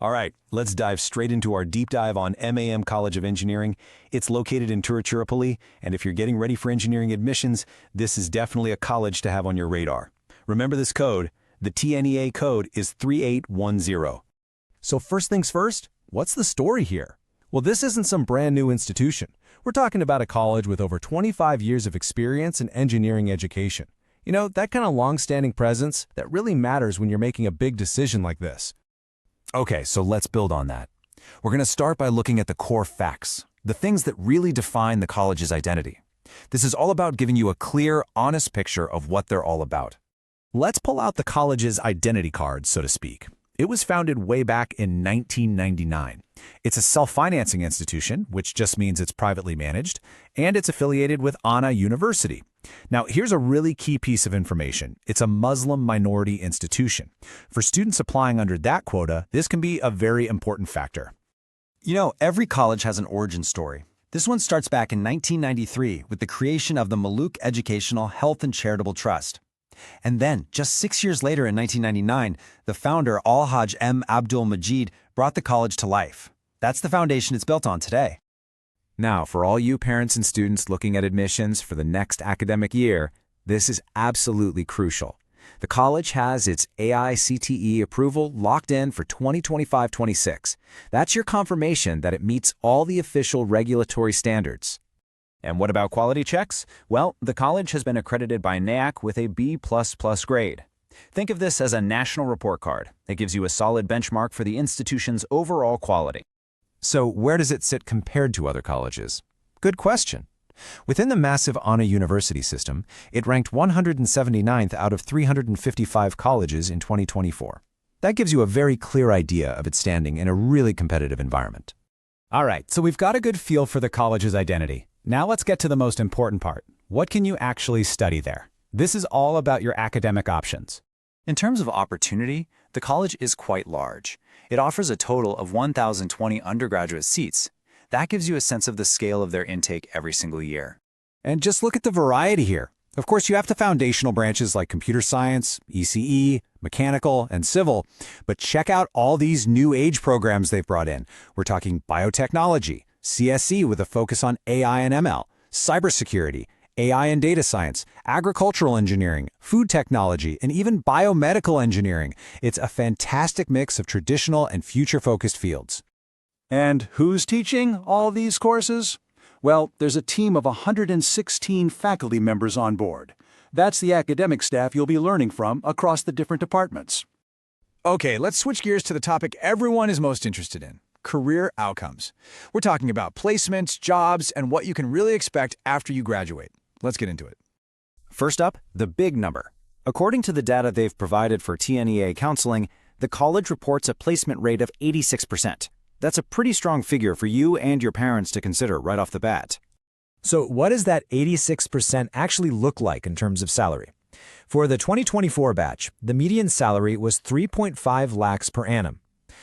All right, let's dive straight into our deep dive on M.A.M. College of Engineering. It's located in Tiruchirappalli, and if you're getting ready for engineering admissions, this is definitely a college to have on your radar. Remember this code. The TNEA Code is 3810. So first things first, what's the story here? Well, this isn't some brand new institution. We're talking about a college with over 25 years of experience in engineering education. You know, that kind of long-standing presence that really matters when you're making a big decision like this. Okay, so let's build on that. We're going to start by looking at the core facts, the things that really define the college's identity. This is all about giving you a clear, honest picture of what they're all about. Let's pull out the college's identity card, so to speak. It was founded way back in 1999. It's a self-financing institution, which just means it's privately managed, and it's affiliated with Anna University. Now, here's a really key piece of information. It's a Muslim minority institution. For students applying under that quota, this can be a very important factor. You know, every college has an origin story. This one starts back in 1993 with the creation of the Malouk Educational Health and Charitable Trust. And then, just 6 years later in 1999, the founder, Al-Hajj M. Abdul Majid, brought the college to life. That's the foundation it's built on today. Now, for all you parents and students looking at admissions for the next academic year, this is absolutely crucial. The college has its AICTE approval locked in for 2025-26. That's your confirmation that it meets all the official regulatory standards. And what about quality checks? Well, the college has been accredited by NAAC with a B++ grade. Think of this as a national report card. It gives you a solid benchmark for the institution's overall quality. So where does it sit compared to other colleges? Good question. Within the massive Anna University system, it ranked 179th out of 355 colleges in 2024. That gives you a very clear idea of its standing in a really competitive environment. All right, so we've got a good feel for the college's identity. Now let's get to the most important part. What can you actually study there? This is all about your academic options. In terms of opportunity, the college is quite large. It offers a total of 1,020 undergraduate seats. That gives you a sense of the scale of their intake every single year. And just look at the variety here. Of course, you have the foundational branches like computer science, ECE, mechanical, and civil, but check out all these new age programs they've brought in. We're talking biotechnology, CSE with a focus on AI and ML, cybersecurity, AI and data science, agricultural engineering, food technology, and even biomedical engineering. It's a fantastic mix of traditional and future-focused fields. And who's teaching all these courses? Well, there's a team of 116 faculty members on board. That's the academic staff you'll be learning from across the different departments. Okay, let's switch gears to the topic everyone is most interested in: career outcomes. We're talking about placements, jobs, and what you can really expect after you graduate. Let's get into it. First up, the big number. According to the data they've provided for TNEA counseling, the college reports a placement rate of 86%. That's a pretty strong figure for you and your parents to consider right off the bat. So what does that 86% actually look like in terms of salary? For the 2024 batch, the median salary was 3.5 lakhs per annum.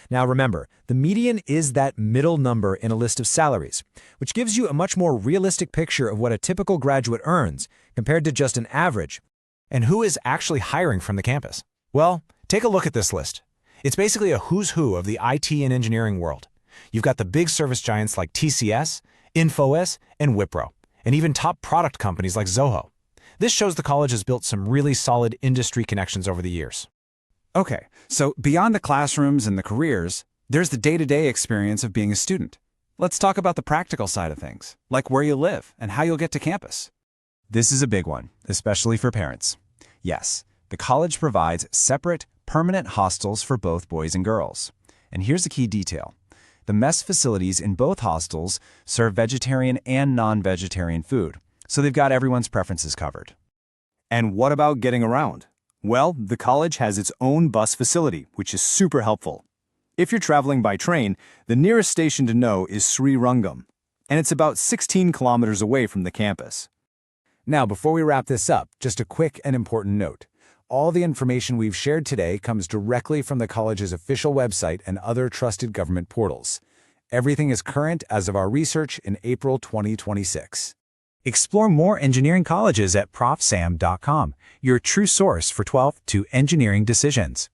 Now remember, the median is that middle number in a list of salaries, which gives you a much more realistic picture of what a typical graduate earns compared to just an average. And who is actually hiring from the campus? Well, take a look at this list. It's basically a who's who of the IT and engineering world. You've got the big service giants like TCS, Infosys, and Wipro, and even top product companies like Zoho. This shows the college has built some really solid industry connections over the years. Okay, so beyond the classrooms and the careers, there's the day-to-day experience of being a student. Let's talk about the practical side of things, like where you live and how you'll get to campus. This is a big one, especially for parents. Yes, the college provides separate, permanent hostels for both boys and girls. And here's a key detail. The mess facilities in both hostels serve vegetarian and non-vegetarian food, so they've got everyone's preferences covered. And what about getting around? Well, the college has its own bus facility, which is super helpful. If you're traveling by train, the nearest station to know is Srirangam, and it's about 16 kilometers away from the campus. Now, before we wrap this up, just a quick and important note. All the information we've shared today comes directly from the college's official website and other trusted government portals. Everything is current as of our research in April 2026. Explore more engineering colleges at profsam.com, your true source for 12th to engineering decisions.